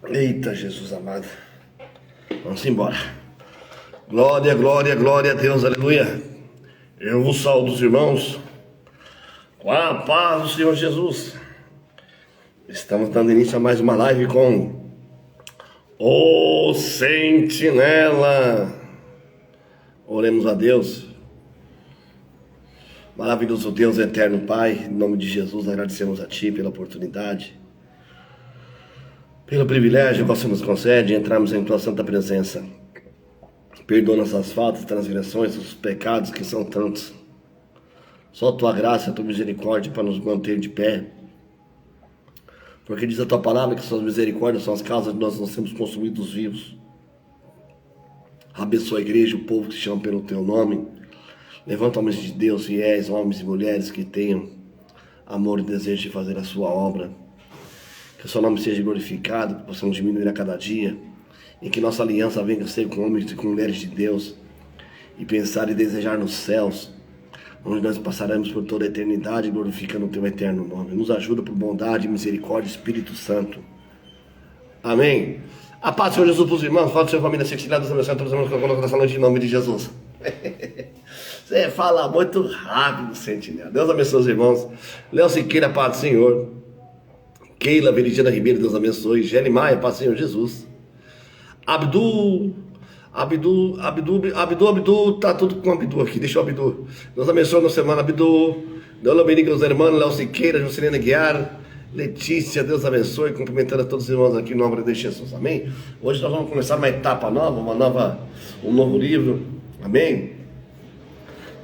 Eita, Jesus amado. Vamos embora. Glória, glória, glória a Deus, aleluia. Eu vos saúdo os irmãos com a paz do Senhor Jesus. Estamos dando início a mais uma live com o Sentinela. Oremos a Deus. Maravilhoso Deus, eterno Pai, em nome de Jesus, agradecemos a Ti pela oportunidade, pelo privilégio que você nos concede de entrarmos em Tua santa presença. Perdoa nossas faltas, transgressões, os pecados que são tantos. Só Tua graça, Tua misericórdia para nos manter de pé. Porque diz a Tua palavra que Suas misericórdias são as causas de nós não sermos consumidos vivos. Abençoa a igreja, o povo que se chama pelo Teu nome. Levanta homens de Deus, fiéis, homens e mulheres que tenham amor e desejo de fazer a Sua obra. Que o Seu nome seja glorificado, que possamos diminuir a cada dia. E que nossa aliança venha a ser com homens e com mulheres de Deus. E pensar e desejar nos céus, onde nós passaremos por toda a eternidade, glorificando o Teu eterno nome. Nos ajuda por bondade, misericórdia, Espírito Santo. Amém. A paz do Senhor Jesus para os irmãos, fala do Senhor, família, Sentinela, Deus abençoe todos os irmãos que colocam nessa noite em nome de Jesus. Você fala muito rápido, Sentinela. Deus abençoe os irmãos. Léo Siqueira, paz do Senhor. Keila Veridiana Ribeiro, Deus abençoe. Gelly Maia, paz do Senhor Jesus. Abdu, tá tudo com Abdu aqui, deixa o Abdu. Deus abençoe na semana, Abdu. Deus bendiga os irmãos, Léo Siqueira, Juscelina Guiar, Letícia, Deus abençoe, cumprimentando a todos os irmãos aqui em nome de Jesus, amém? Hoje nós vamos começar uma etapa nova, um novo livro, amém?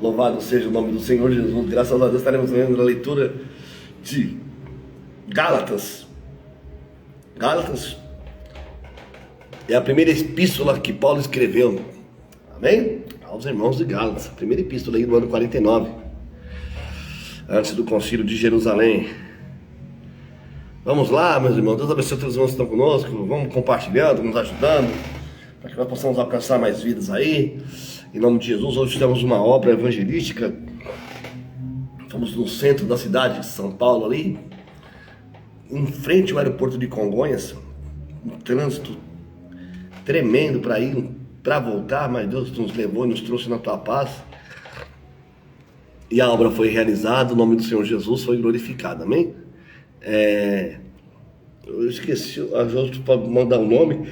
Louvado seja o nome do Senhor Jesus, graças a Deus estaremos vendo a leitura de Gálatas. Gálatas é a primeira epístola que Paulo escreveu, amém? Aos irmãos de Gálatas, a primeira epístola aí do ano 49, antes do concílio de Jerusalém. Vamos lá, meus irmãos, Deus abençoe todos os irmãos que estão conosco, vamos compartilhando, nos ajudando, para que nós possamos alcançar mais vidas aí, em nome de Jesus. Hoje temos uma obra evangelística, estamos no centro da cidade de São Paulo ali, em frente ao aeroporto de Congonhas, um trânsito tremendo para ir, para voltar, mas Deus nos levou e nos trouxe na Tua paz, e a obra foi realizada, o nome do Senhor Jesus foi glorificado, amém? Eu esqueci, a gente pode mandar um nome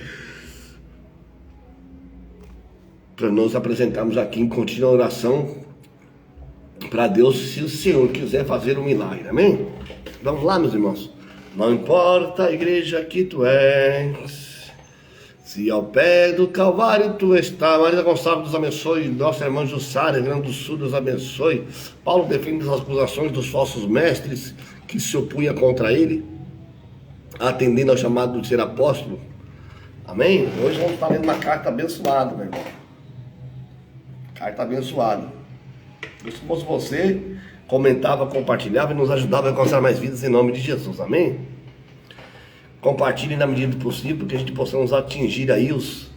para nós apresentarmos aqui em contínua oração para Deus, se o Senhor quiser fazer um milagre, amém? Vamos lá, meus irmãos. Não importa a igreja que tu és, se ao pé do Calvário tu está. Maria Gonçalves, Deus abençoe. Nossa irmã Jussara, Grande do Sul, Deus abençoe. Paulo defende as acusações dos falsos mestres que se opunha contra ele, atendendo ao chamado de ser apóstolo. Amém? Hoje vamos estar lendo uma carta abençoada, meu irmão. Carta abençoada. Se fosse você, comentava, compartilhava e nos ajudava a alcançar mais vidas em nome de Jesus. Amém? Compartilhe na medida do possível, que a gente possamos atingir aí os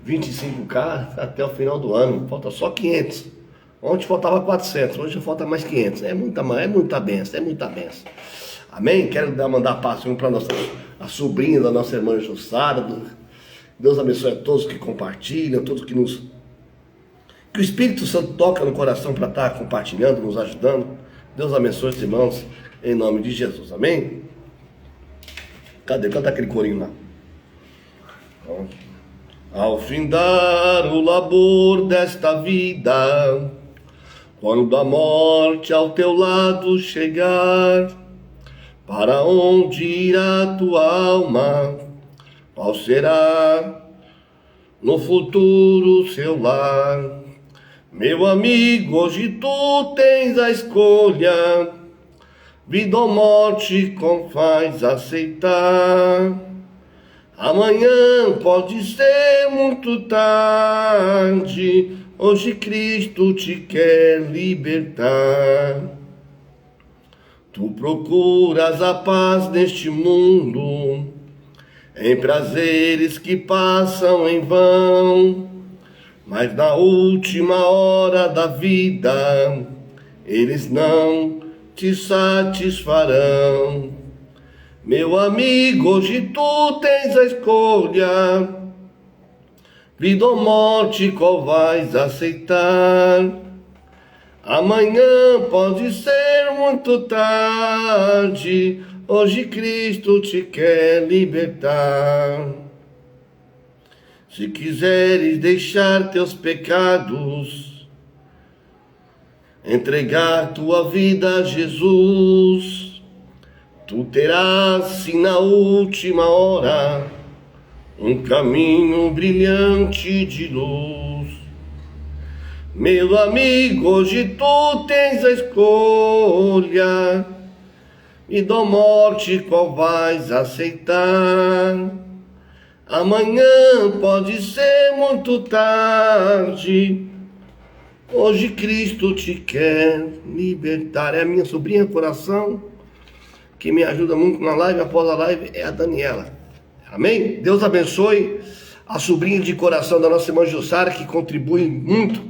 25K até o final do ano. Falta só 500. Ontem faltava 400, hoje falta mais 500. É muita bênção, é muita bênção. Amém? Quero mandar paz para a sobrinha da nossa irmã Jussara. Deus abençoe a todos que compartilham, todos que nos... Que o Espírito Santo toca no coração para estar compartilhando, nos ajudando. Deus abençoe os irmãos, em nome de Jesus. Amém? Cadê? Canta aquele corinho lá. Ao findar o labor desta vida, quando a morte ao teu lado chegar, para onde irá tua alma? Qual será no futuro seu lar? Meu amigo, hoje tu tens a escolha, vida ou morte com faz aceitar. Amanhã pode ser muito tarde, hoje Cristo te quer libertar. Tu procuras a paz neste mundo, em prazeres que passam em vão, mas na última hora da vida, eles não te satisfarão. Meu amigo, hoje tu tens a escolha, vida ou morte, qual vais aceitar? Amanhã pode ser muito tarde, hoje Cristo te quer libertar. Se quiseres deixar teus pecados, entregar tua vida a Jesus, tu terás, sim, na última hora, um caminho brilhante de luz. Meu amigo, hoje tu tens a escolha, vida ou morte, qual vais aceitar? Amanhã pode ser muito tarde, hoje Cristo te quer libertar. É a minha sobrinha coração, que me ajuda muito na live, após a live, é a Daniela. Amém? Deus abençoe a sobrinha de coração da nossa irmã Jussara, que contribui muito,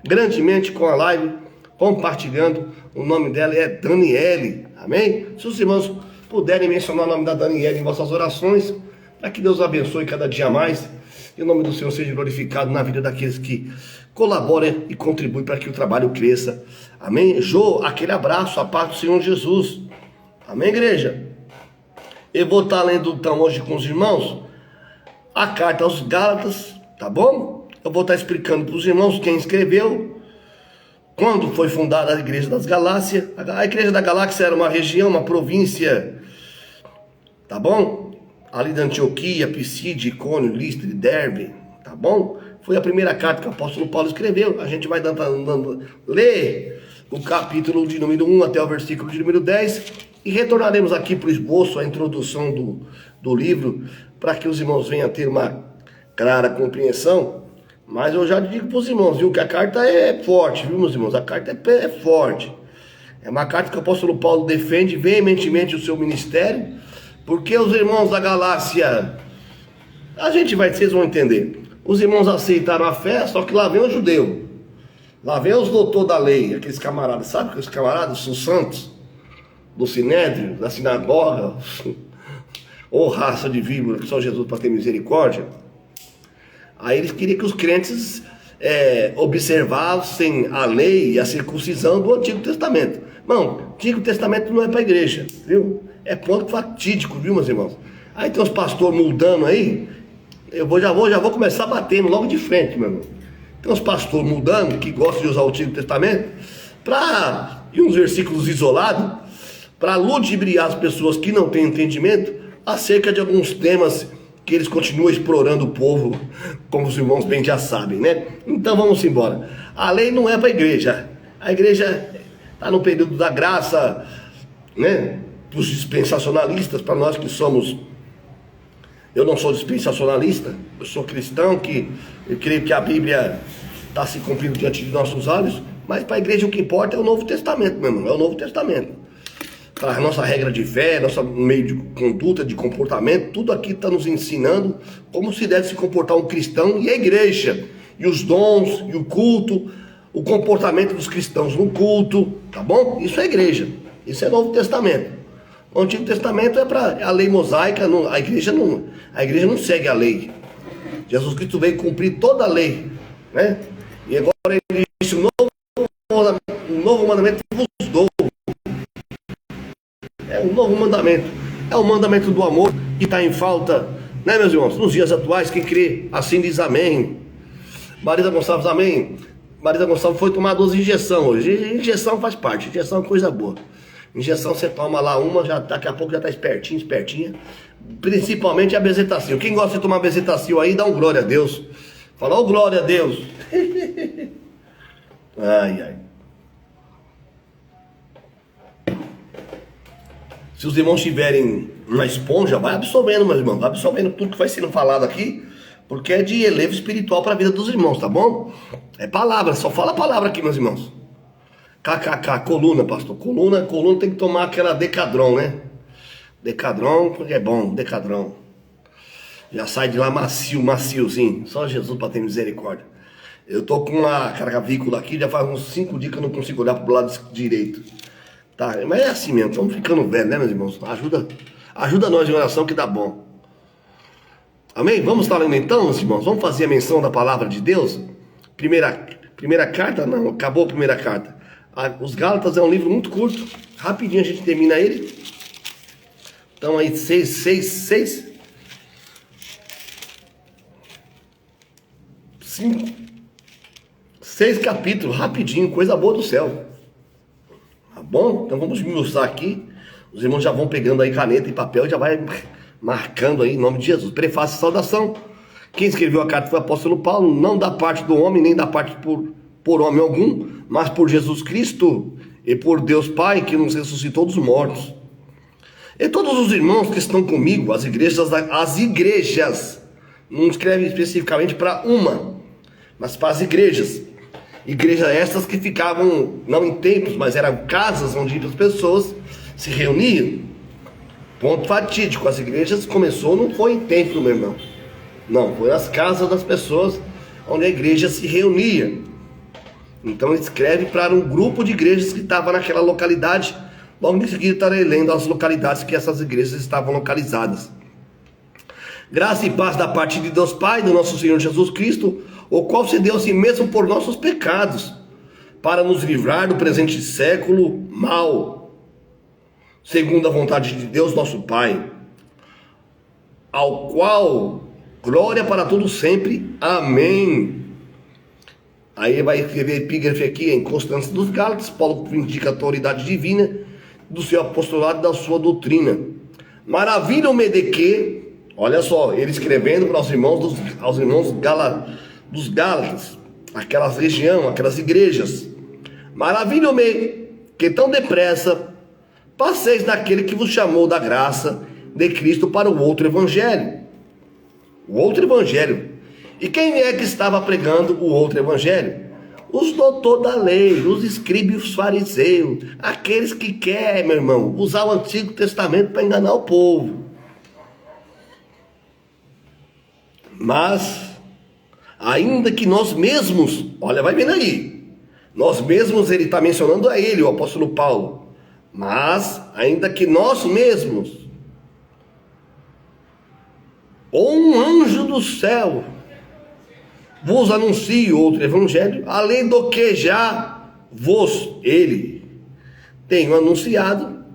grandemente com a live, compartilhando. O nome dela é Daniele. Amém? Se os irmãos puderem mencionar o nome da Daniele em vossas orações, para que Deus abençoe cada dia mais, e o nome do Senhor seja glorificado na vida daqueles que colaboram e contribuem para que o trabalho cresça. Amém? Jô, aquele abraço, a paz do Senhor Jesus. Amém, igreja? Eu vou estar lendo então hoje com os irmãos a carta aos Gálatas, tá bom? Eu vou estar explicando para os irmãos quem escreveu, quando foi fundada a Igreja das Galácias. A Igreja da Galáxia era uma região, uma província, tá bom? Ali da Antioquia, Pisídia, Icônio, Listra e Derbe, tá bom? Foi a primeira carta que o apóstolo Paulo escreveu. A gente vai ler o capítulo de número 1 até o versículo de número 10 e retornaremos aqui para o esboço, a introdução do livro, para que os irmãos venham a ter uma clara compreensão. Mas eu já digo para os irmãos, viu, que a carta é forte, viu, meus irmãos? A carta é forte. É uma carta que o apóstolo Paulo defende veementemente o seu ministério, porque os irmãos da Galácia, vocês vão entender. Os irmãos aceitaram a fé, só que lá vem o judeu. Lá vem os doutores da lei, aqueles camaradas, sabe aqueles camaradas, os santos, do sinédrio, da sinagoga, ou raça de víbora, que só Jesus para ter misericórdia. Aí eles queriam que os crentes observassem a lei e a circuncisão do Antigo Testamento. Não, Antigo Testamento não é para a igreja, viu? É ponto fatídico, viu, meus irmãos? Aí tem uns pastores mudando aí, já vou começar batendo logo de frente, meu irmão. Tem uns pastores mudando que gostam de usar o Antigo Testamento e uns versículos isolados para ludibriar as pessoas que não têm entendimento acerca de alguns temas que eles continuam explorando o povo, como os irmãos bem já sabem, né? Então vamos embora. A lei não é para a igreja. A igreja está no período da graça, né? Para os dispensacionalistas, para nós que somos... Eu não sou dispensacionalista, eu sou cristão, eu creio que a Bíblia está se cumprindo diante de nossos olhos, mas para a igreja o que importa é o Novo Testamento, meu irmão, é o Novo Testamento. Para a nossa regra de fé, nosso meio de conduta, de comportamento, tudo aqui está nos ensinando como se deve se comportar um cristão e a igreja, e os dons, e o culto, o comportamento dos cristãos no culto, tá bom? Isso é igreja, isso é Novo Testamento. O Antigo Testamento é para a lei mosaica, a igreja não segue a lei. Jesus Cristo veio cumprir toda a lei, né? E agora ele disse: um novo mandamento vos dou. É um novo mandamento. É o mandamento do amor que está em falta, né, meus irmãos? Nos dias atuais, quem crê assim diz amém. Marisa Gonçalves, amém. Marisa Gonçalves foi tomar 12 injeções hoje. Injeção faz parte, injeção é coisa boa. Injeção você toma lá uma, daqui a pouco já está espertinha. Principalmente a bezetacil. Quem gosta de tomar bezetacil aí, dá um glória a Deus. Fala, ô glória a Deus. Ai. Se os irmãos tiverem uma esponja, vai absorvendo, meus irmãos. Vai absorvendo tudo que vai sendo falado aqui, porque é de elevo espiritual para a vida dos irmãos, tá bom? É palavra, só fala palavra aqui, meus irmãos. KKK, coluna, pastor. Coluna tem que tomar aquela Decadron, né? Decadron, porque é bom, Decadron. Já sai de lá maciozinho. Só Jesus para ter misericórdia. Eu tô com uma clavícula aqui, já faz uns 5 dias que eu não consigo olhar pro lado direito. Tá, mas é assim mesmo, estamos ficando velhos, né, meus irmãos? Ajuda nós em oração que dá bom. Amém? Vamos estar lendo então, meus irmãos? Vamos fazer a menção da palavra de Deus? Primeira carta? Não, acabou a primeira carta. Os Gálatas é um livro muito curto. Rapidinho a gente termina ele. Então aí, seis, 6 capítulos, rapidinho, coisa boa do céu. Tá bom? Então vamos esmiuçar aqui. Os irmãos já vão pegando aí caneta e papel e já vai marcando aí em nome de Jesus. Prefácio e saudação. Quem escreveu a carta foi o apóstolo Paulo, não da parte do homem, nem da parte por homem algum, mas por Jesus Cristo e por Deus Pai, que nos ressuscitou dos mortos. E todos os irmãos que estão comigo, as igrejas, não escreve especificamente para uma, mas para as igrejas. Igrejas estas que ficavam, não em templos, mas eram casas onde as pessoas se reuniam. Ponto fatídico, as igrejas começou, não foi em templo, meu irmão. Não, foi nas casas das pessoas onde a igreja se reunia. Então ele escreve para um grupo de igrejas que estava naquela localidade. Logo em seguida estarei lendo as localidades que essas igrejas estavam localizadas. Graça e paz da parte de Deus Pai, do nosso Senhor Jesus Cristo, o qual se deu a si mesmo por nossos pecados, para nos livrar do presente século mal, segundo a vontade de Deus nosso Pai, ao qual glória para todos sempre. Amém. Aí vai escrever epígrafe aqui em Constância dos Gálatas. Paulo indica a autoridade divina do seu apostolado e da sua doutrina. Maravilham-me de que, olha só, ele escrevendo para os irmãos dos Gálatas, aquela região, aquelas igrejas. Maravilham-me que tão depressa passeis daquele que vos chamou da graça de Cristo para o outro evangelho. O outro evangelho. E quem é que estava pregando o outro evangelho? Os doutores da lei, os escribas e os fariseus, aqueles que querem, meu irmão, usar o Antigo Testamento para enganar o povo. Mas, ainda que nós mesmos, olha, vai vendo aí, nós mesmos, ele está mencionando a ele, o apóstolo Paulo, mas, ainda que nós mesmos, ou um anjo do céu, vos anuncio outro evangelho, além do que já ele tenho anunciado,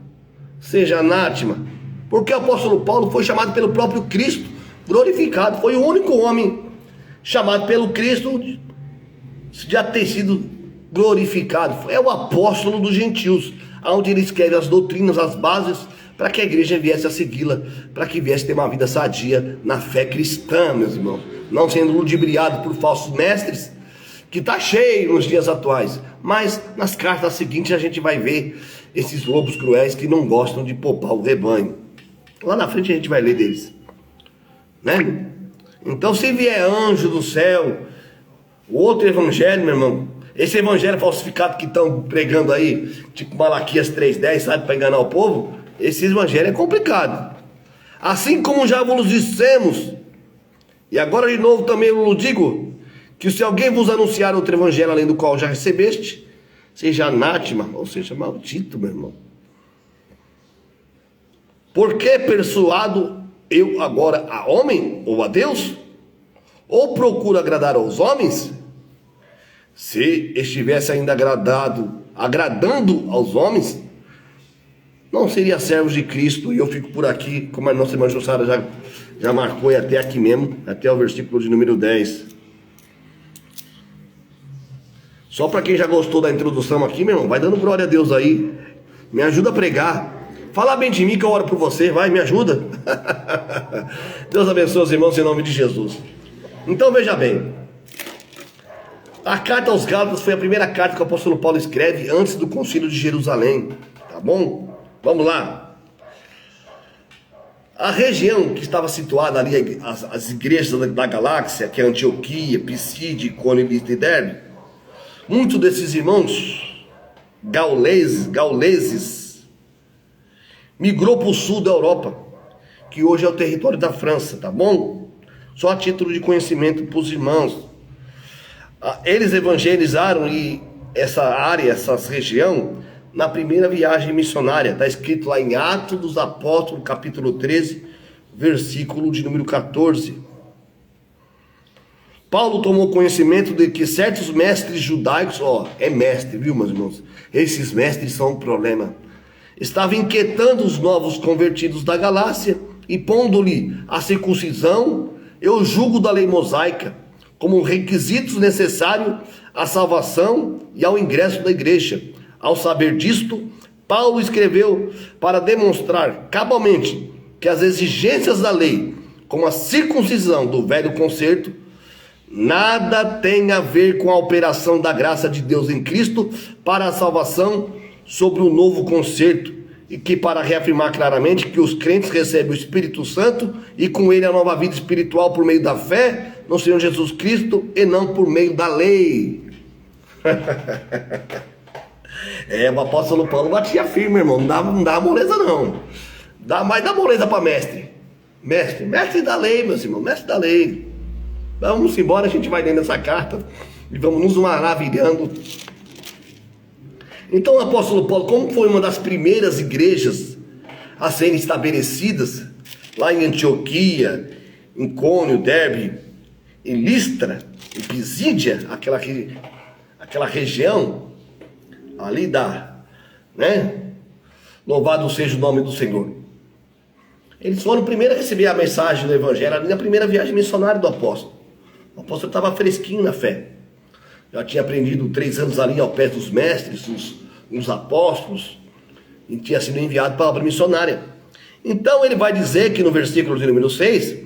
seja anátema. Porque o apóstolo Paulo foi chamado pelo próprio Cristo, glorificado, foi o único homem chamado pelo Cristo já ter sido glorificado. É o apóstolo dos gentios, onde ele escreve as doutrinas, as bases, para que a igreja viesse a segui-la, para que viesse ter uma vida sadia na fé cristã, meus irmãos, não sendo ludibriado por falsos mestres, que está cheio nos dias atuais. Mas nas cartas seguintes a gente vai ver esses lobos cruéis que não gostam de poupar o rebanho. Lá na frente a gente vai ler deles, né? Então, se vier anjo do céu, o outro evangelho, meu irmão, esse evangelho falsificado que estão pregando aí, tipo Malaquias 3:10, sabe, para enganar o povo, esse evangelho é complicado. Assim como já vos dissemos, e agora de novo também eu digo, que se alguém vos anunciar outro evangelho além do qual já recebeste, seja anátema, ou seja, maldito, meu irmão. Por que persuado eu agora a homem ou a Deus? Ou procuro agradar aos homens? Se estivesse ainda agradando aos homens, não seria servos de Cristo. E eu fico por aqui, como a nossa irmã Jussara já marcou, e até aqui mesmo, até o versículo de número 10. Só para quem já gostou da introdução aqui, meu irmão, vai dando glória a Deus aí, me ajuda a pregar. Fala bem de mim que eu oro por você, vai, me ajuda. Deus abençoe os irmãos em nome de Jesus. Então veja bem, a carta aos Gálatas foi a primeira carta que o apóstolo Paulo escreve antes do concílio de Jerusalém, tá bom? Vamos lá. A região que estava situada ali, as igrejas da galáxia, que é Antioquia, Pisídia, Icônio e Derbe, muitos desses irmãos gauleses migrou para o sul da Europa, que hoje é o território da França, tá bom? Só a título de conhecimento para os irmãos. Eles evangelizaram e essa área, essa região, na primeira viagem missionária. Está escrito lá em Atos dos Apóstolos, capítulo 13, versículo de número 14. Paulo tomou conhecimento de que certos mestres judaicos, é mestre, viu, meus irmãos? Esses mestres são um problema. Estavam inquietando os novos convertidos da Galácia e pondo-lhe a circuncisão e o jugo da lei mosaica como requisitos necessários à salvação e ao ingresso da igreja. Ao saber disto, Paulo escreveu para demonstrar cabalmente que as exigências da lei, como a circuncisão do velho concerto, nada tem a ver com a operação da graça de Deus em Cristo para a salvação sobre o novo concerto, e que para reafirmar claramente que os crentes recebem o Espírito Santo e com ele a nova vida espiritual por meio da fé no Senhor Jesus Cristo e não por meio da lei. O apóstolo Paulo batia firme, irmão, não dá moleza não, dá moleza para mestre da lei, meus irmãos, mestre da lei. Vamos embora, a gente vai lendo essa carta e vamos nos maravilhando. Então o apóstolo Paulo, como foi uma das primeiras igrejas a serem estabelecidas lá em Antioquia, em Cônio, Derbe, em Listra, em Pisídia, aquela região ali louvado seja o nome do Senhor. Eles foram primeiro a receber a mensagem do evangelho ali na primeira viagem missionária do apóstolo. O apóstolo estava fresquinho na fé. Já tinha aprendido 3 anos ali ao pé dos mestres, os apóstolos, e tinha sido enviado para a obra missionária. Então ele vai dizer que no versículo de número 6,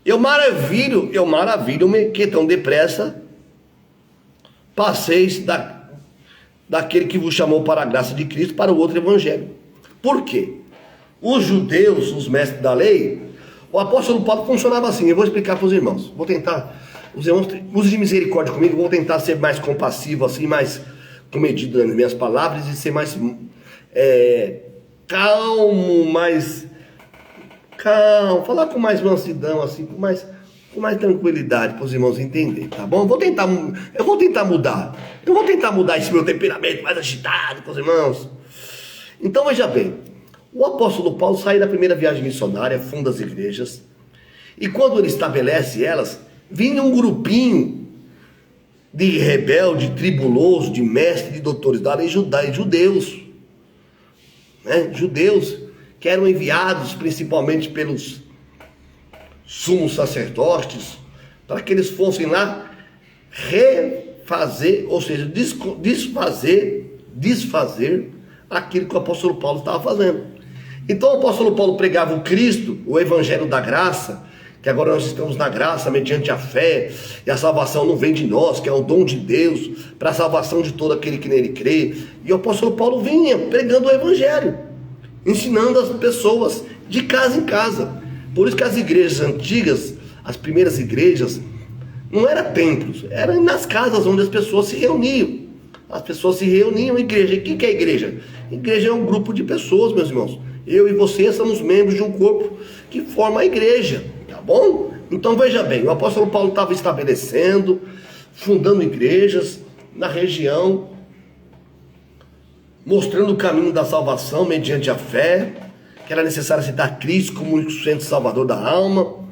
eu maravilho-me que tão depressa passeis daquele que vos chamou para a graça de Cristo para o outro evangelho. Por quê? Os judeus, os mestres da lei, o apóstolo Paulo funcionava assim. Eu vou explicar para os irmãos. Vou tentar, os irmãos, use de misericórdia comigo. Vou tentar ser mais compassivo, assim, mais comedido nas minhas palavras e ser mais calmo, falar com mais mansidão, assim, com mais tranquilidade para os irmãos entenderem, tá bom? Eu vou tentar mudar esse meu temperamento mais agitado com os irmãos. Então veja bem, o apóstolo Paulo sai da primeira viagem missionária, funda as igrejas, e quando ele estabelece elas, vinha um grupinho de rebelde, tribuloso, de mestres, de doutores da lei, judeus, judeus que eram enviados principalmente pelos sumos sacerdotes, para que eles fossem lá refazer, ou seja, desfazer aquilo que o apóstolo Paulo estava fazendo. Então o apóstolo Paulo pregava o Cristo, o evangelho da graça, que agora nós estamos na graça mediante a fé, e a salvação não vem de nós, que é um dom de Deus, para a salvação de todo aquele que nele crê. E o apóstolo Paulo vinha pregando o evangelho, ensinando as pessoas de casa em casa. Por isso que as igrejas antigas, as primeiras igrejas, não eram templos, eram nas casas onde as pessoas se reuniam. As pessoas se reuniam em igreja. E o que é igreja? Igreja é um grupo de pessoas, meus irmãos. Eu e você somos membros de um corpo que forma a igreja, tá bom? Então veja bem, o apóstolo Paulo estava estabelecendo, fundando igrejas na região, mostrando o caminho da salvação mediante a fé, que era necessário aceitar Cristo como o centro salvador da alma,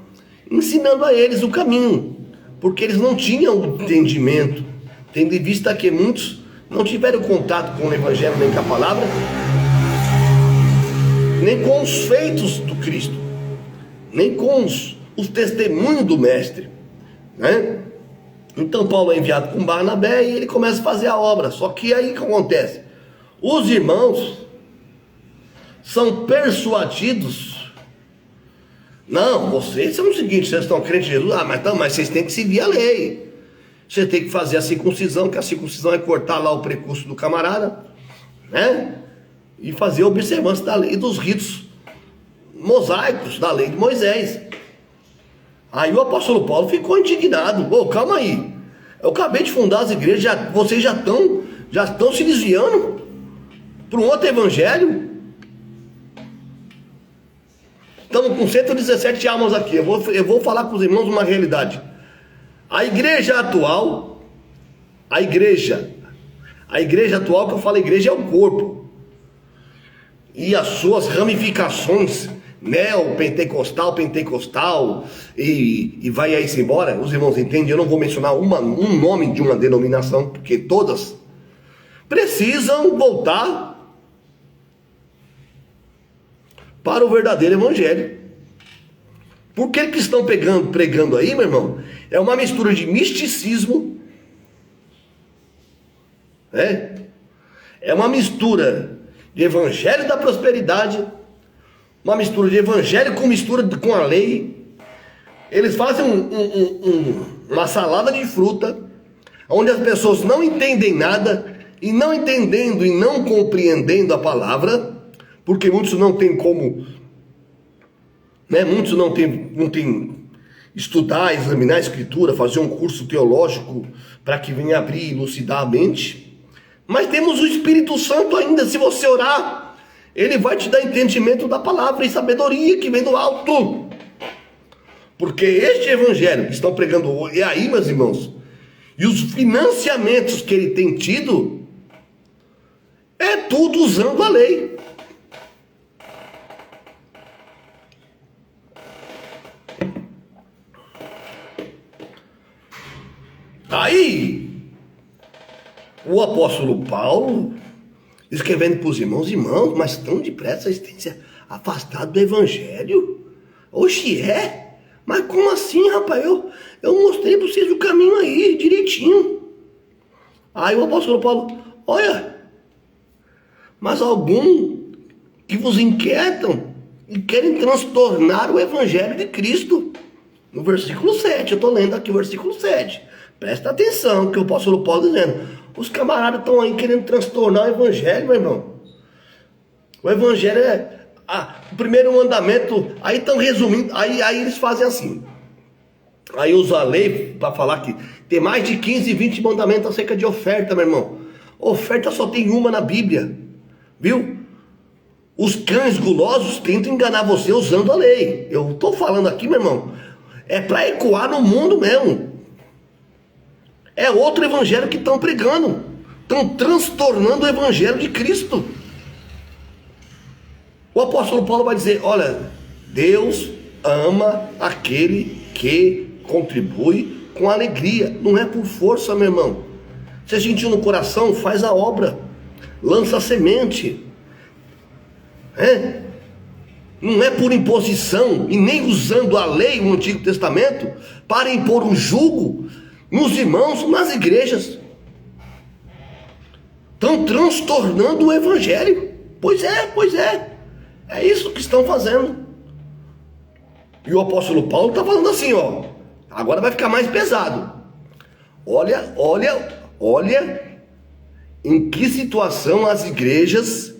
ensinando a eles o caminho, porque eles não tinham entendimento, tendo em vista que muitos não tiveram contato com o evangelho nem com a palavra, nem com os feitos do Cristo, nem com os testemunhos do mestre, Então Paulo é enviado com Barnabé e ele começa a fazer a obra. Só que aí o que acontece? Os irmãos são persuadidos. Não, vocês são o seguinte, vocês estão crentes em Jesus, mas vocês têm que seguir a lei. Você tem que fazer a circuncisão, que a circuncisão é cortar lá o precurso do camarada, e fazer a observância da lei, dos ritos mosaicos, da lei de Moisés. Aí o apóstolo Paulo ficou indignado. Calma aí, eu acabei de fundar as igrejas, vocês já estão se desviando para um outro evangelho. Estamos com 117 almas aqui. Eu vou falar com os irmãos uma realidade. A igreja atual, a igreja A igreja atual, que eu falo igreja, é o corpo. E as suas ramificações, pentecostal, e vai aí-se embora. Os irmãos entendem? Eu não vou mencionar um nome de uma denominação, porque todas precisam voltar para o verdadeiro evangelho. Porque o que estão pregando aí, meu irmão, é uma mistura de misticismo, é uma mistura de evangelho da prosperidade, uma mistura de evangelho com mistura com a lei. Eles fazem uma salada de fruta, onde as pessoas não entendem nada, e não entendendo e não compreendendo a palavra, porque muitos não têm como, muitos não têm estudar, examinar a escritura, fazer um curso teológico para que venha abrir e elucidar a mente. Mas temos o Espírito Santo ainda. Se você orar, ele vai te dar entendimento da palavra e sabedoria que vem do alto. Porque este evangelho que estão pregando hoje, e aí, meus irmãos, e os financiamentos que ele tem tido, é tudo usando a lei. Aí, o apóstolo Paulo, escrevendo para os irmãos, mas tão depressa vocês têm se afastado do evangelho? Oxe, é? Mas como assim, rapaz? Eu mostrei para vocês o caminho aí, direitinho. Aí o apóstolo Paulo, olha, mas algum que vos inquietam e querem transtornar o evangelho de Cristo. No versículo 7, eu estou lendo aqui o versículo 7. Presta atenção, que o apóstolo Paulo dizendo. Os camaradas estão aí querendo transtornar o evangelho, meu irmão. O evangelho é o primeiro mandamento. Aí estão resumindo, aí eles fazem assim. Aí usa a lei para falar que tem mais de 15, 20 mandamentos acerca de oferta, meu irmão. Oferta só tem uma na Bíblia, viu? Os cães gulosos tentam enganar você usando a lei. Eu estou falando aqui, meu irmão, é para ecoar no mundo mesmo. É outro evangelho que estão pregando. Estão transtornando o evangelho de Cristo. O apóstolo Paulo vai dizer, olha, Deus ama aquele que contribui com alegria. Não é por força, meu irmão. Se a gente no coração, faz a obra. Lança a semente. Não é por imposição e nem usando a lei, o Antigo Testamento, para impor um jugo nos irmãos, nas igrejas. Estão transtornando o evangelho. Pois é. É isso que estão fazendo. E o apóstolo Paulo está falando assim, agora vai ficar mais pesado. Olha em que situação as igrejas,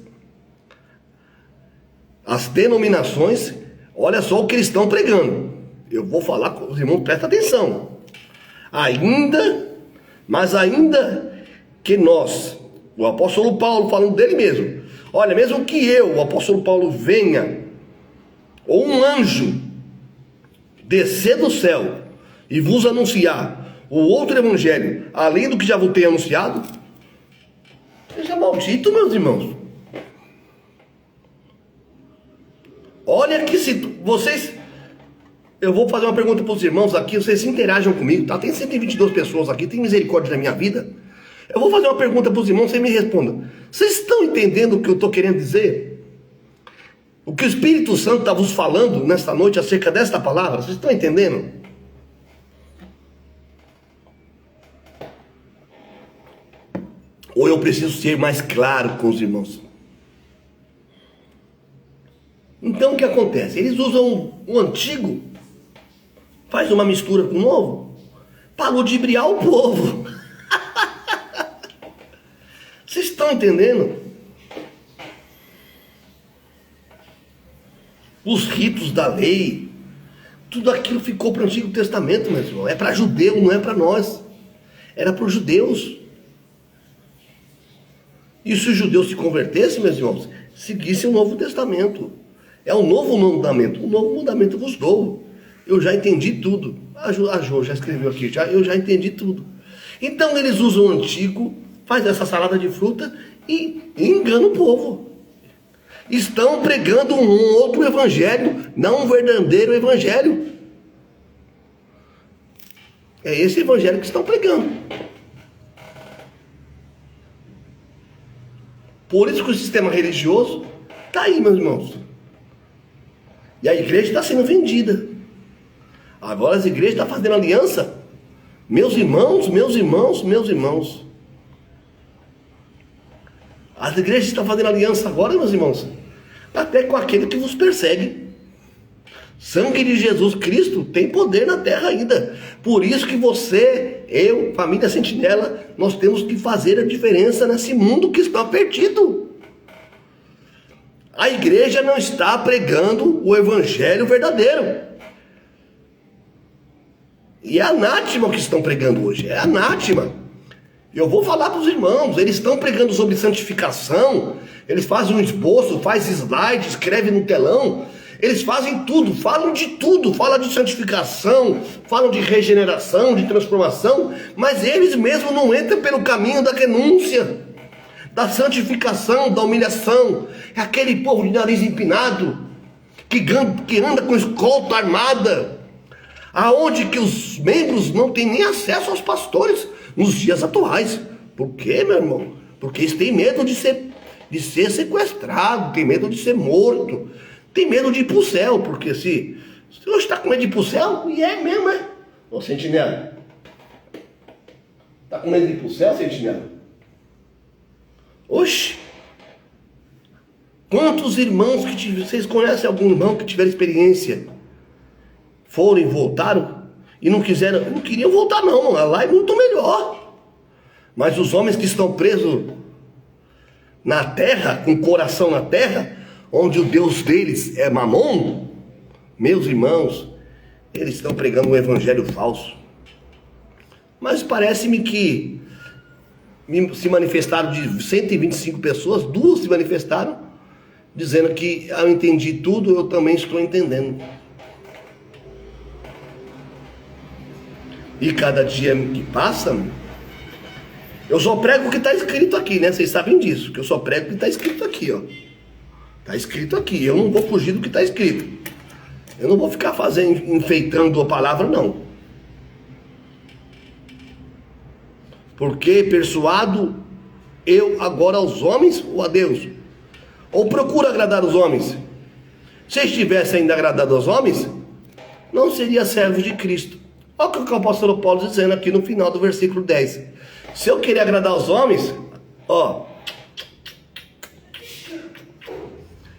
as denominações, olha só o que eles estão pregando. Eu vou falar com os irmãos, presta atenção. Mas ainda que nós, o apóstolo Paulo falando dele mesmo, olha, mesmo que eu, o apóstolo Paulo, venha, ou um anjo descer do céu e vos anunciar o outro evangelho, além do que já vos tenho anunciado, seja maldito, meus irmãos. Olha que se vocês... Eu vou fazer uma pergunta para os irmãos aqui, vocês se interajam comigo, tá? Tem 122 pessoas aqui, tem misericórdia da minha vida. Eu vou fazer uma pergunta para os irmãos, vocês me respondam. Vocês estão entendendo o que eu estou querendo dizer? O que o Espírito Santo está vos falando nesta noite acerca desta palavra? Vocês estão entendendo? Ou eu preciso ser mais claro com os irmãos? Então o que acontece? Eles usam o antigo, faz uma mistura com o novo, para ludibriar o povo. Vocês estão entendendo? Os ritos da lei, tudo aquilo ficou para o Antigo Testamento, meu irmão. É para judeu, não é para nós. Era para os judeus. E se os judeus se convertessem, meus irmãos, seguissem o Novo Testamento. É o novo mandamento. O novo mandamento vos dou. Eu já entendi tudo. A Jo já escreveu aqui, eu já entendi tudo. Então eles usam o antigo, faz essa salada de fruta e engana o povo. Estão pregando um outro evangelho, não um verdadeiro evangelho. É esse evangelho que estão pregando. Por isso que o sistema religioso está aí, meus irmãos. E a igreja está sendo vendida. Agora as igrejas estão fazendo aliança. Meus irmãos. As igrejas estão fazendo aliança agora, meus irmãos, até com aquele que vos persegue. Sangue de Jesus Cristo tem poder na terra ainda. Por isso que você, eu, família Sentinela, nós temos que fazer a diferença nesse mundo que está perdido. A igreja não está pregando o evangelho verdadeiro. E é anátema o que estão pregando hoje, é anátema. Eu vou falar para os irmãos, eles estão pregando sobre santificação, eles fazem um esboço, fazem slide, escrevem no telão, eles fazem tudo, falam de santificação, falam de regeneração, de transformação, mas eles mesmos não entram pelo caminho da renúncia, da santificação, da humilhação. É aquele povo de nariz empinado, que anda com escolta armada, aonde que os membros não têm nem acesso aos pastores nos dias atuais. Por quê, meu irmão? Porque eles têm medo de ser sequestrado, tem medo de ser morto, tem medo de ir para o céu, porque se você está com medo de ir para o céu, e é mesmo, é? Ô sentinela, está com medo de ir para o céu, sentinela? Oxe, quantos irmãos vocês conhecem algum irmão que tiver experiência, foram e voltaram, e não queriam voltar não, lá é muito melhor. Mas os homens que estão presos na terra, com o coração na terra, onde o Deus deles é Mamon, meus irmãos, eles estão pregando um evangelho falso. Mas parece-me que se manifestaram de 125 pessoas, 2 se manifestaram, dizendo que eu entendi tudo, eu também estou entendendo. E cada dia que passa, eu só prego o que está escrito aqui, né? Vocês sabem disso, que eu só prego o que está escrito aqui, ó. Está escrito aqui, eu não vou fugir do que está escrito. Eu não vou ficar enfeitando a palavra, não. Porque persuado eu agora aos homens ou a Deus? Ou procuro agradar os homens? Se estivesse ainda agradado aos homens, não seria servo de Cristo. Olha o que o apóstolo Paulo dizendo aqui no final do versículo 10. Se eu querer agradar os homens, ó,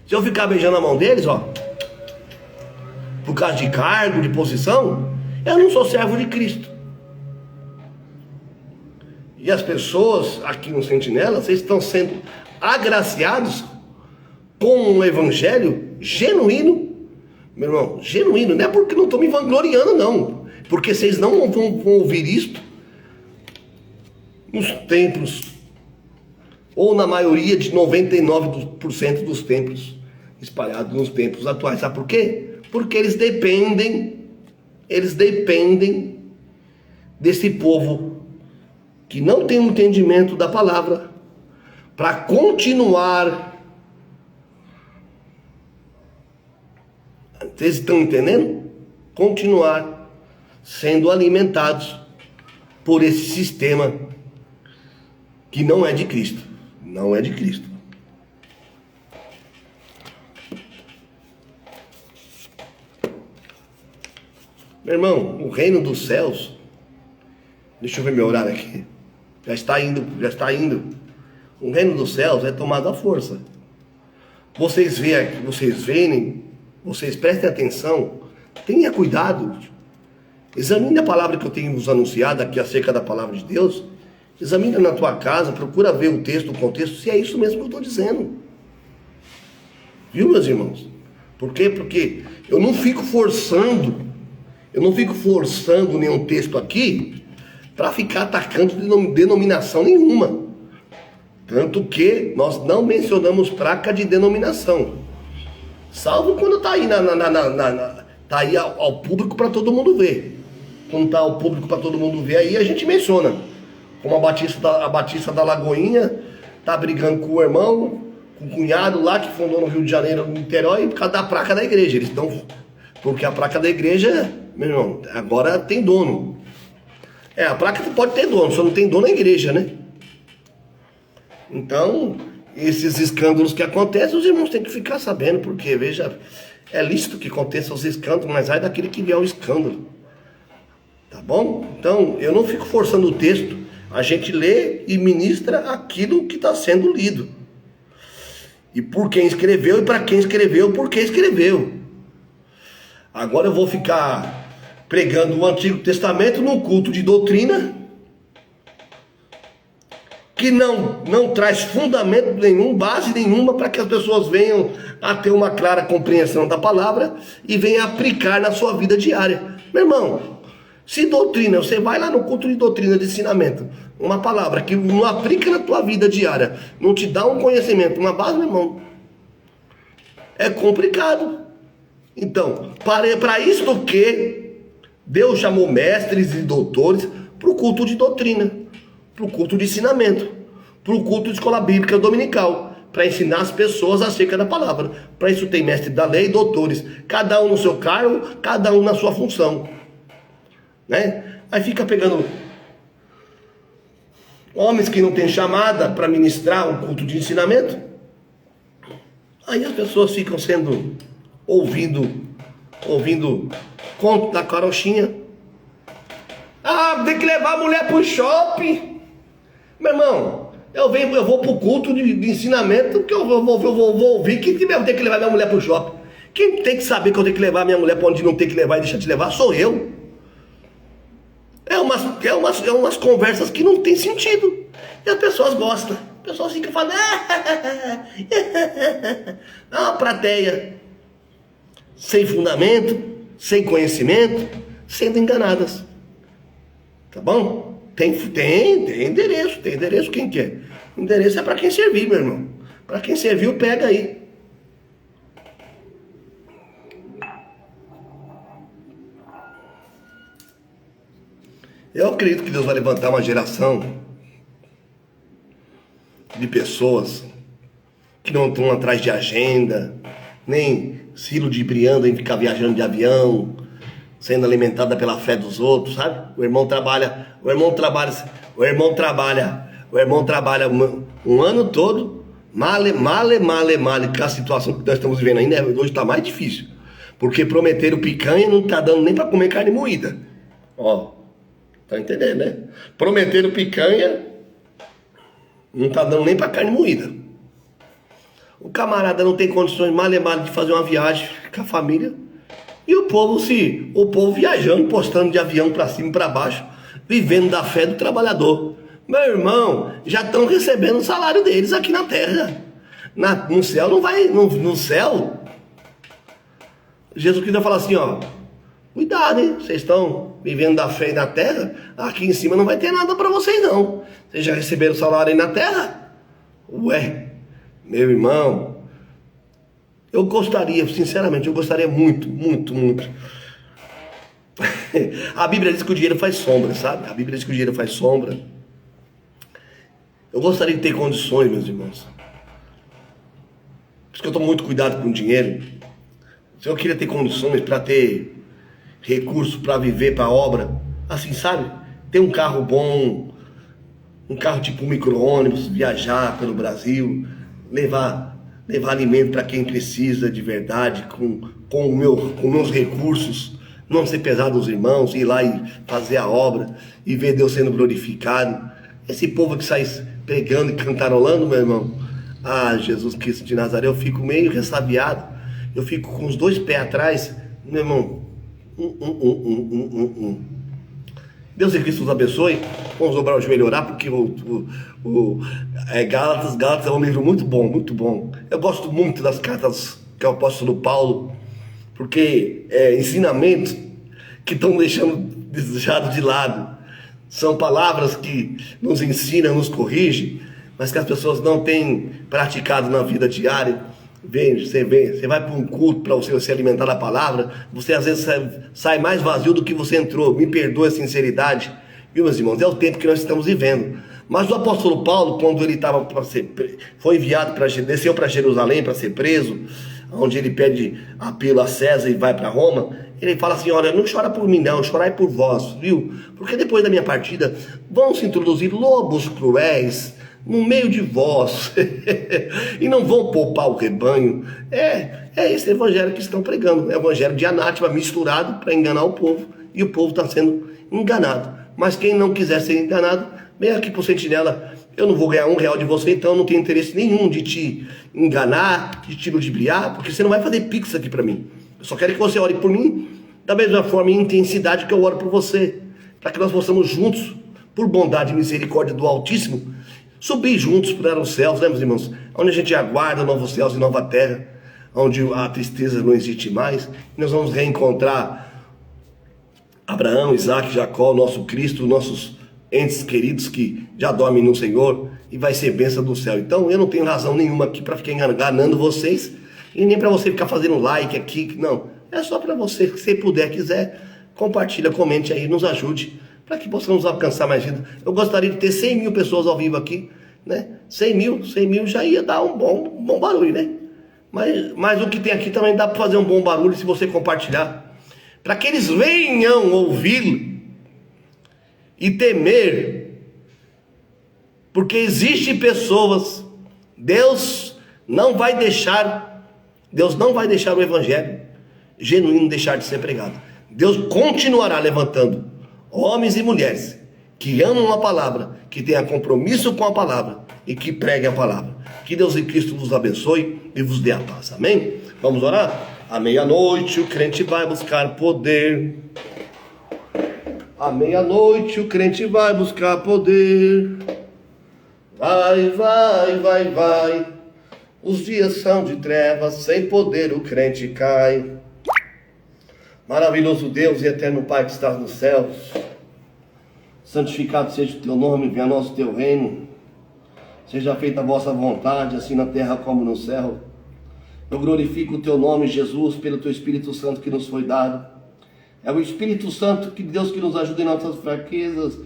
se eu ficar beijando a mão deles, ó, por causa de cargo, de posição, eu não sou servo de Cristo. E as pessoas aqui no Sentinela, vocês estão sendo agraciados com um evangelho genuíno, meu irmão, genuíno, não é porque não estou me vangloriando, não. Porque vocês não vão ouvir isto nos templos, ou na maioria de 99% dos templos espalhados nos templos atuais. Sabe por quê? Porque eles dependem desse povo que não tem um entendimento da palavra para continuar. Vocês estão entendendo? Continuar sendo alimentados por esse sistema que não é de Cristo. Não é de Cristo. Meu irmão, o reino dos céus, deixa eu ver meu horário aqui, já está indo. O reino dos céus é tomado à força. Vocês prestem atenção, tenha cuidado. Examine a palavra que eu tenho vos anunciado aqui acerca da palavra de Deus. Examine na tua casa, procura ver o texto, o contexto, se é isso mesmo que eu estou dizendo. Viu, meus irmãos? Por quê? Porque eu não fico forçando nenhum texto aqui para ficar atacando denominação nenhuma. Tanto que nós não mencionamos placa de denominação. Salvo quando está aí, tá aí ao público para todo mundo ver. Quando está ao público para todo mundo ver, aí a gente menciona. Como a Batista da Lagoinha tá brigando com o irmão, com o cunhado lá que fundou no Rio de Janeiro, no Niterói, por causa da placa da igreja. Eles estão... Porque a placa da igreja, meu irmão, agora tem dono. A placa pode ter dono, só não tem dono na igreja, né? Então, esses escândalos que acontecem, os irmãos têm que ficar sabendo, porque, veja, é lícito que aconteçam os escândalos, mas ai daquele que vier o escândalo. Tá bom? Então, eu não fico forçando o texto, a gente lê e ministra aquilo que está sendo lido. E por quem escreveu, e para quem escreveu, por que escreveu. Agora eu vou ficar pregando o Antigo Testamento num culto de doutrina que não traz fundamento nenhum, base nenhuma para que as pessoas venham a ter uma clara compreensão da palavra e venham aplicar na sua vida diária. Meu irmão, se doutrina, você vai lá no culto de doutrina de ensinamento, uma palavra que não aplica na tua vida diária, não te dá um conhecimento, uma base, meu irmão, é complicado. Então, para isso que Deus chamou mestres e doutores para o culto de doutrina, para o culto de ensinamento, para o culto de escola bíblica dominical, para ensinar as pessoas acerca da palavra. Para isso tem mestre da lei e doutores, cada um no seu cargo, cada um na sua função, né? Aí fica pegando homens que não têm chamada para ministrar um culto de ensinamento, aí as pessoas ficam sendo... ouvindo conto da carochinha. Tem que levar a mulher pro shopping. Meu irmão, eu vou pro culto de ensinamento, que eu vou ouvir que mesmo tem que levar minha mulher pro shopping. Quem tem que saber que eu tenho que levar minha mulher para onde não tem que levar e deixar de levar sou eu. É umas conversas que não tem sentido. E as pessoas gostam. As pessoas ficam falando... É uma plateia sem fundamento, sem conhecimento, sendo enganadas. Tá bom? Tem endereço, quem quer? O endereço é para quem servir, meu irmão. Para quem serviu, pega aí. Eu acredito que Deus vai levantar uma geração de pessoas que não estão atrás de agenda, nem se ludibriando em ficar viajando de avião, sendo alimentada pela fé dos outros, sabe? O irmão trabalha um ano todo, male, com a situação que nós estamos vivendo ainda, hoje está mais difícil, porque prometeram picanha e não está dando nem para comer carne moída. Ó, tá entendendo, né? Prometeram picanha, não está dando nem para carne moída. O camarada não tem condições male de fazer uma viagem com a família. E o povo viajando, postando de avião para cima e para baixo, vivendo da fé do trabalhador. Meu irmão, já estão recebendo o salário deles aqui na terra. No céu não vai, no céu, Jesus Cristo vai falar assim, ó, cuidado, hein? Vocês estão vivendo da fé na terra, aqui em cima não vai ter nada para vocês não. Vocês já receberam o salário aí na terra? Ué, meu irmão, eu gostaria, sinceramente, muito. A Bíblia diz que o dinheiro faz sombra, sabe? A Bíblia diz que o dinheiro faz sombra. Eu gostaria de ter condições, meus irmãos. Por isso que eu tomo muito cuidado com o dinheiro. Se eu queria ter condições para ter recurso para viver, para obra, assim, sabe? Ter um carro bom, um carro tipo micro-ônibus, viajar pelo Brasil, levar alimento para quem precisa de verdade, com meus recursos, não ser pesado aos irmãos, ir lá e fazer a obra e ver Deus sendo glorificado. Esse povo que sai pregando e cantarolando, meu irmão, Jesus Cristo de Nazaré, eu fico meio ressabiado, eu fico com os dois pés atrás, meu irmão. Deus e Cristo nos abençoe. Vamos dobrar o joelho e orar, porque Gálatas é um livro muito bom. Eu gosto muito das cartas que o apóstolo Paulo, porque ensinamentos que estão deixando desejado de lado. São palavras que nos ensinam, nos corrigem, mas que as pessoas não têm praticado na vida diária. Você vai para um culto para você se alimentar da palavra, você às vezes sai mais vazio do que você entrou. Me perdoe a sinceridade, Viu, meus irmãos? É o tempo que nós estamos vivendo. Mas o apóstolo Paulo, quando ele foi enviado, desceu para Jerusalém para ser preso, onde ele pede apelo a César e vai para Roma, ele fala assim: olha, não chora por mim não, chorai por vós, viu? Porque depois da minha partida vão se introduzir lobos cruéis no meio de vós e não vão poupar o rebanho. É esse evangelho que estão pregando, é o evangelho de anátema misturado para enganar o povo, e o povo está sendo enganado. Mas quem não quiser ser enganado, vem aqui pro Sentinela. Eu não vou ganhar R$1 de você, então eu não tenho interesse nenhum de te enganar, de te ludibriar, porque você não vai fazer pix aqui para mim. Eu só quero que você ore por mim da mesma forma e intensidade que eu oro por você, para que nós possamos juntos, por bondade e misericórdia do Altíssimo, subir juntos para os céus, né, meus irmãos? Onde a gente aguarda novos céus e nova terra, onde a tristeza não existe mais. Nós vamos reencontrar Abraão, Isaac, Jacó, nosso Cristo, nossos entes queridos que já dormem no Senhor, e vai ser bênção do céu. Então eu não tenho razão nenhuma aqui para ficar enganando vocês, e nem para você ficar fazendo like aqui, não. É só para você, se você puder, quiser, compartilha, comente aí, nos ajude, para que possamos alcançar mais vida. Eu gostaria de ter 100 mil pessoas ao vivo aqui, né? 100 mil já ia dar um bom barulho, né? Mas o que tem aqui também dá para fazer um bom barulho se você compartilhar, para que eles venham ouvir e temer, porque existem pessoas, Deus não vai deixar o evangelho genuíno deixar de ser pregado. Deus continuará levantando homens e mulheres que amam a palavra, que tenham compromisso com a palavra e que preguem a palavra. Que Deus em Cristo vos abençoe e vos dê a paz. Amém? Vamos orar? À meia-noite o crente vai buscar poder. À meia-noite o crente vai buscar poder. Vai. Os dias são de trevas, sem poder o crente cai. Maravilhoso Deus e eterno Pai que estás nos céus, santificado seja o teu nome, venha a nós o teu reino. Seja feita a vossa vontade, assim na terra como no céu. Eu glorifico o teu nome, Jesus, pelo teu Espírito Santo que nos foi dado. É o Espírito Santo, que Deus, que nos ajuda em nossas fraquezas,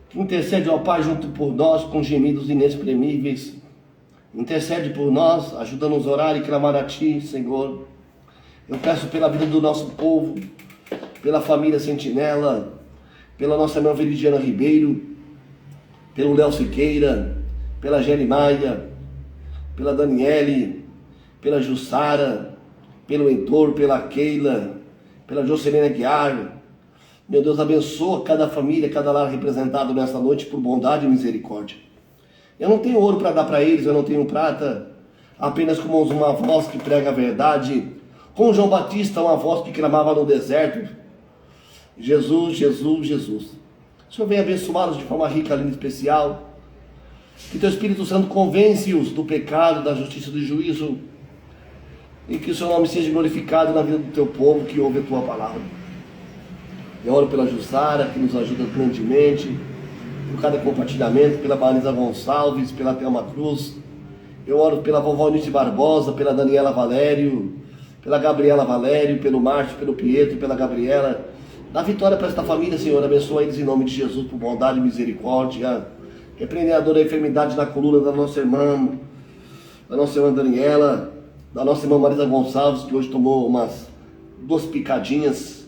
que intercede ao Pai junto por nós com gemidos inexprimíveis. Intercede por nós, ajuda-nos a orar e clamar a Ti, Senhor. Eu peço pela vida do nosso povo, pela família Sentinela, pela nossa irmã Veridiana Ribeiro, pelo Léo Siqueira, pela Geli Maia, pela Daniele, pela Jussara, pelo Heitor, pela Keila, pela Jocelina Guiar. Meu Deus, abençoa cada família, cada lar representado nesta noite por bondade e misericórdia. Eu não tenho ouro para dar para eles, eu não tenho prata, apenas como uma voz que prega a verdade, como João Batista, uma voz que clamava no deserto: Jesus, Jesus, Jesus. O Senhor vem abençoá-los de forma rica, linda e especial. Que teu Espírito Santo convence-os do pecado, da justiça e do juízo, e que o seu nome seja glorificado na vida do teu povo que ouve a tua palavra. Eu oro pela Jussara, que nos ajuda grandemente, por cada compartilhamento, pela Marisa Gonçalves, pela Thelma Cruz. Eu oro pela vovó Eunice Barbosa, pela Daniela Valério, pela Gabriela Valério, pelo Márcio, pelo Pietro, pela Gabriela. Dá vitória para esta família, Senhor. Abençoa eles em nome de Jesus, por bondade e misericórdia. Repreender a dor da enfermidade na coluna da nossa irmã Daniela, da nossa irmã Marisa Gonçalves, que hoje tomou umas 2 picadinhas,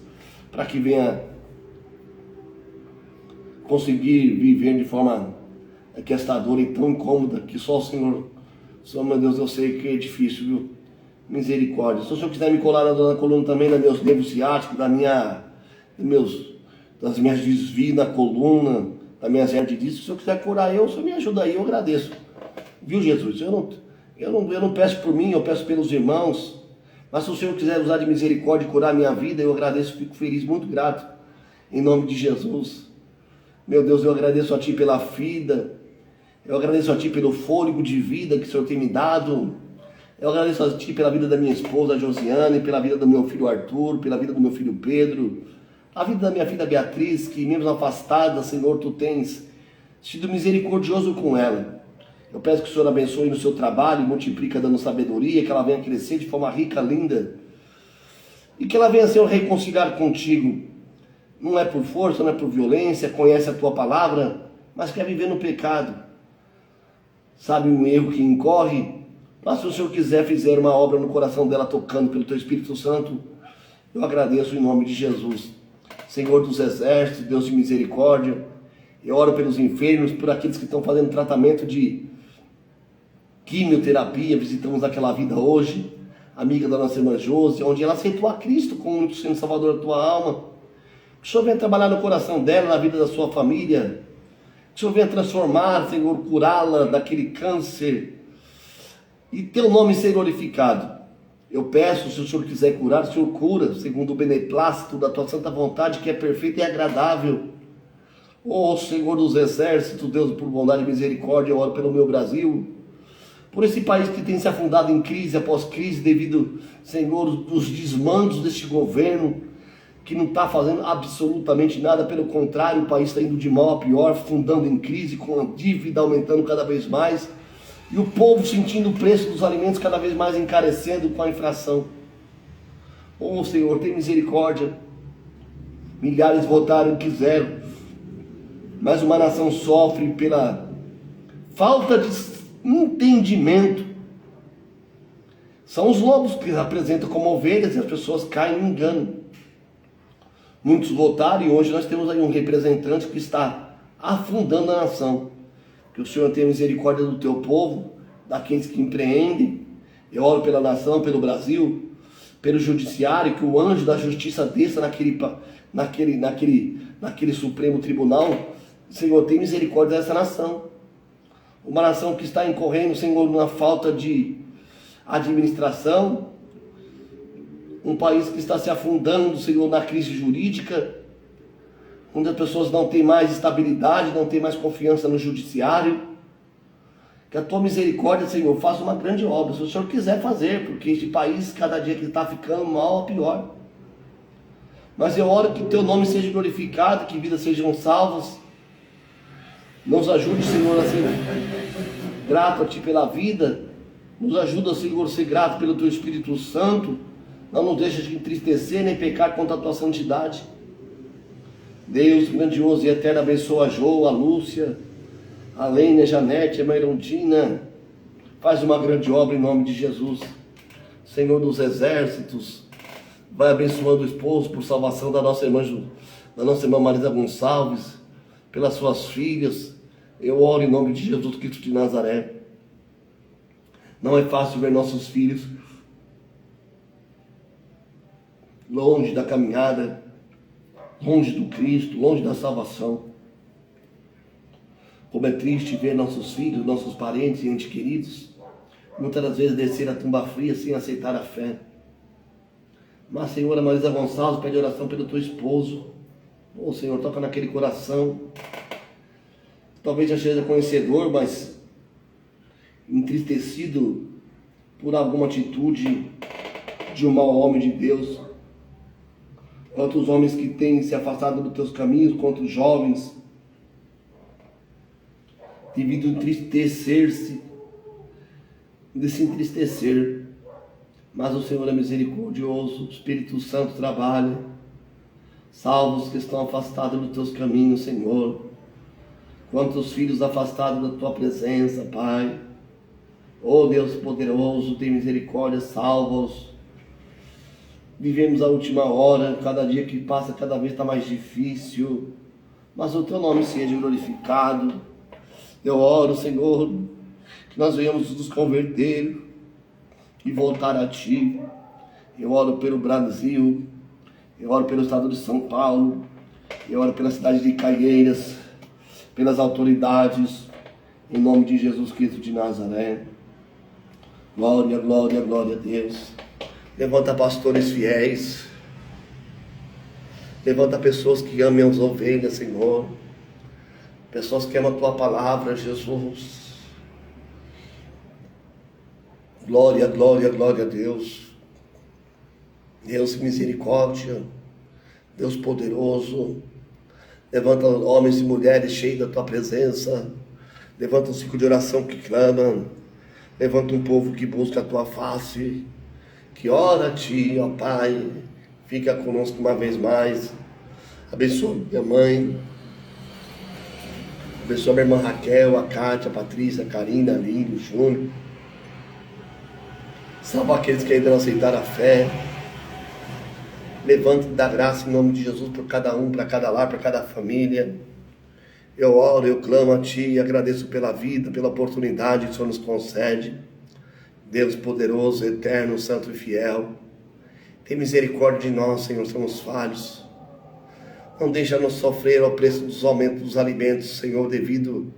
para que venha conseguir viver de forma que esta dor é tão incômoda, que só o Senhor, meu Deus, eu sei que é difícil, viu? Misericórdia. Se o Senhor quiser me colar na coluna também, nos meus nervos ciáticos, das minhas desvios na coluna, das minhas hernias disso, se o Senhor quiser curar eu, o Senhor me ajuda aí, eu agradeço. Viu, Jesus? Eu não peço por mim, eu peço pelos irmãos, mas se o Senhor quiser usar de misericórdia e curar a minha vida, eu agradeço, fico feliz, muito grato, em nome de Jesus. Meu Deus, eu agradeço a Ti pela vida, eu agradeço a Ti pelo fôlego de vida que o Senhor tem me dado, eu agradeço a Ti pela vida da minha esposa Josiane, pela vida do meu filho Arthur, pela vida do meu filho Pedro, a vida da minha filha Beatriz, que mesmo afastada, Senhor, Tu tens sido misericordioso com ela. Eu peço que o Senhor abençoe no seu trabalho, multiplica dando sabedoria, que ela venha crescer de forma rica, linda, e que ela venha, Senhor, reconciliar contigo. não é por força, não é por violência, conhece a tua palavra, mas quer viver no pecado. Sabe um erro que incorre, mas se o Senhor quiser fizer uma obra no coração dela, tocando pelo teu Espírito Santo, eu agradeço em nome de Jesus. Senhor dos exércitos, Deus de misericórdia, eu oro pelos enfermos, por aqueles que estão fazendo tratamento de quimioterapia. Visitamos aquela vida hoje, amiga da nossa irmã Josi, onde ela aceitou a Cristo como único Senhor Salvador da tua alma. Que o Senhor venha trabalhar no coração dela, na vida da sua família. Que o Senhor venha transformar, Senhor, curá-la daquele câncer. E teu nome ser glorificado. Eu peço, se o Senhor quiser curar, o Senhor cura, segundo o beneplácito da tua santa vontade, que é perfeita e agradável. Ó Senhor dos exércitos, Deus, por bondade e misericórdia, eu oro pelo meu Brasil, por esse país que tem se afundado em crise após crise, devido, Senhor, dos desmandos deste governo, que não está fazendo absolutamente nada, pelo contrário, o país está indo de mal a pior, afundando em crise, com a dívida aumentando cada vez mais, e o povo sentindo o preço dos alimentos cada vez mais encarecendo com a inflação. Ó Senhor, tem misericórdia. Milhares votaram e quiseram, mas uma nação sofre pela falta de entendimento. São os lobos que apresentam como ovelhas e as pessoas caem em engano. Muitos votaram e hoje nós temos aí um representante que está afundando a nação. Que o Senhor tenha misericórdia do teu povo, daqueles que empreendem. Eu oro pela nação, pelo Brasil, pelo judiciário, que o anjo da justiça desça naquele Supremo Tribunal. Senhor, tem misericórdia dessa nação. Uma nação que está incorrendo, Senhor, na falta de administração. Um país que está se afundando, Senhor, na crise jurídica, onde as pessoas não têm mais estabilidade, não têm mais confiança no judiciário. Que a tua misericórdia, Senhor, faça uma grande obra, se o Senhor quiser fazer, porque este país, cada dia que está ficando mal, é pior. Mas eu oro que teu nome seja glorificado, que vidas sejam salvas. Nos ajude, Senhor, a ser grato a Ti pela vida. Nos ajuda, Senhor, a ser grato pelo Teu Espírito Santo. Não nos deixa de entristecer nem pecar contra a Tua santidade. Deus grandioso e eterno, abençoa a Jo, a Lúcia, a Lênia, a Janete, a Mairondina. Faz uma grande obra em nome de Jesus. Senhor dos exércitos, vai abençoando o esposo por salvação da nossa irmã Marisa Gonçalves, pelas suas filhas. Eu oro em nome de Jesus Cristo de Nazaré. Não é fácil ver nossos filhos longe da caminhada, longe do Cristo, longe da salvação. Como é triste ver nossos filhos, nossos parentes e entes queridos, muitas das vezes descer a tumba fria sem aceitar a fé. Mas, Senhora Marisa Gonçalves, pede oração pelo teu esposo. Ô Senhor, toca naquele coração. Talvez já seja conhecedor, mas entristecido por alguma atitude de um mau homem de Deus. Quantos homens que têm se afastado dos teus caminhos, quantos jovens, devido a entristecer-se, de se entristecer. Mas o Senhor é misericordioso, o Espírito Santo trabalha. Salva os que estão afastados dos teus caminhos, Senhor. Quantos filhos afastados da tua presença, Pai. Oh Deus poderoso, tem misericórdia, salva-os. Vivemos a última hora, cada dia que passa cada vez está mais difícil. Mas o teu nome seja glorificado. Eu oro, Senhor, que nós venhamos nos converter e voltar a Ti. Eu oro pelo Brasil, eu oro pelo estado de São Paulo, eu oro pela cidade de Caieiras, pelas autoridades, em nome de Jesus Cristo de Nazaré. Glória, glória, glória a Deus. Levanta pastores fiéis, levanta pessoas que amem as ovelhas, Senhor, pessoas que amam a Tua palavra, Jesus. Glória, glória, glória a Deus. Deus misericórdia, Deus poderoso. Levanta homens e mulheres cheios da Tua presença. Levanta um ciclo de oração que clama. Levanta um povo que busca a Tua face, que ora a Ti, ó Pai. Fica conosco uma vez mais. Abençoa minha mãe. Abençoa minha irmã Raquel, a Kátia, a Patrícia, a Karina, a Lília, o Júnior. Salva aqueles que ainda não aceitaram a fé. Levanta e dá graça em nome de Jesus por cada um, para cada lar, para cada família. Eu oro, eu clamo a Ti e agradeço pela vida, pela oportunidade que o Senhor nos concede. Deus poderoso, eterno, santo e fiel. Tem misericórdia de nós, Senhor, somos falhos. Não deixa-nos sofrer ao preço dos aumentos dos alimentos, Senhor, devido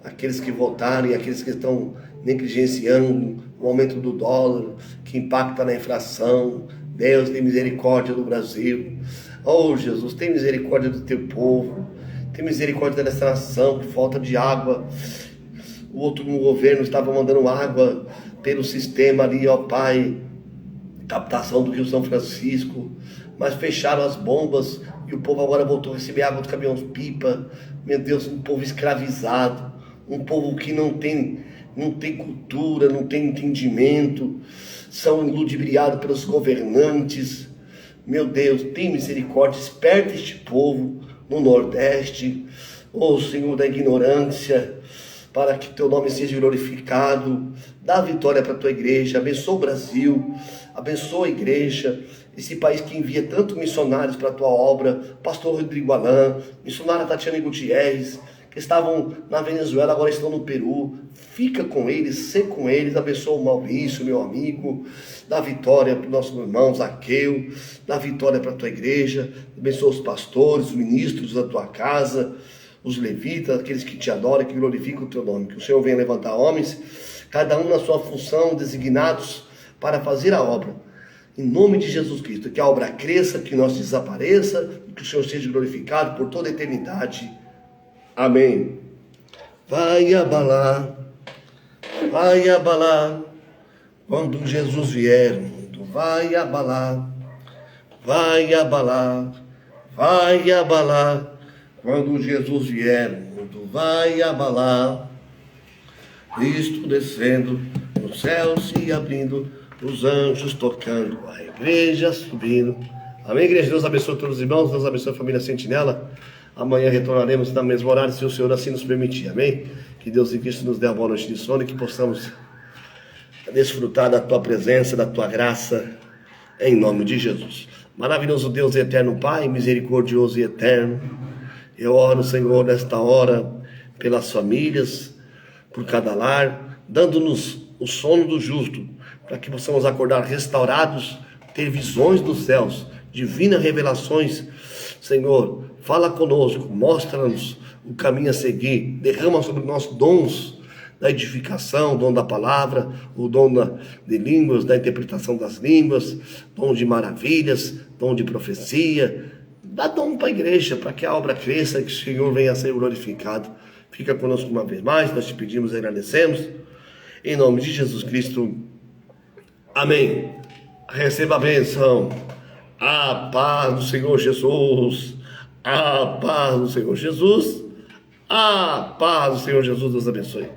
àqueles que votaram e àqueles que estão negligenciando o aumento do dólar, que impacta na inflação. Deus, tem misericórdia do Brasil. Oh, Jesus, tem misericórdia do Teu povo. Tem misericórdia dessa nação, que falta de água. O outro governo estava mandando água pelo sistema ali, ó Pai, captação do Rio São Francisco, mas fecharam as bombas e o povo agora voltou a receber água dos caminhões-pipa. Meu Deus, um povo escravizado, um povo que não tem cultura, não tem entendimento, são ludibriados pelos governantes. Meu Deus, tem misericórdia, esperta este povo no Nordeste, ó Senhor da ignorância, para que Teu nome seja glorificado. Dá vitória para a Tua igreja, abençoa o Brasil, abençoa a igreja, esse país que envia tantos missionários para a Tua obra, pastor Rodrigo Alain, missionária Tatiana Gutierrez, que estavam na Venezuela, agora estão no Peru. Fica com eles, sê com eles, abençoa o Maurício, meu amigo, dá vitória para os nossos irmãos, Zaqueu, dá vitória para a Tua igreja, abençoa os pastores, os ministros da Tua casa, os levitas, aqueles que Te adoram, que glorificam o Teu nome. Que o Senhor venha levantar homens, cada um na sua função, designados para fazer a obra. Em nome de Jesus Cristo, que a obra cresça, que não se desapareça, e que o Senhor seja glorificado por toda a eternidade. Amém. Vai abalar, quando Jesus vier, o mundo vai abalar, quando Jesus vier, o mundo vai abalar. Cristo descendo, o céu se abrindo, os anjos tocando, a igreja subindo. Amém, igreja? Deus abençoe todos os irmãos, Deus abençoe a família Sentinela. Amanhã retornaremos no mesmo horário, se o Senhor assim nos permitir. Amém? Que Deus em Cristo nos dê uma boa noite de sono e que possamos desfrutar da Tua presença, da Tua graça, em nome de Jesus. Maravilhoso Deus e eterno Pai, misericordioso e eterno, eu oro, Senhor, nesta hora, pelas famílias, por cada lar, dando-nos o sono do justo, para que possamos acordar restaurados, ter visões dos céus, divinas revelações. Senhor, fala conosco, mostra-nos o caminho a seguir, derrama sobre nós dons da edificação, dom da palavra, o dom de línguas, da interpretação das línguas, dom de maravilhas, dom de profecia. Dá dom para a igreja, para que a obra cresça e que o Senhor venha a ser glorificado. Fica conosco uma vez mais, nós te pedimos e agradecemos. Em nome de Jesus Cristo. Amém. Receba a bênção. A paz do Senhor Jesus. A paz do Senhor Jesus. A paz do Senhor Jesus. Deus abençoe.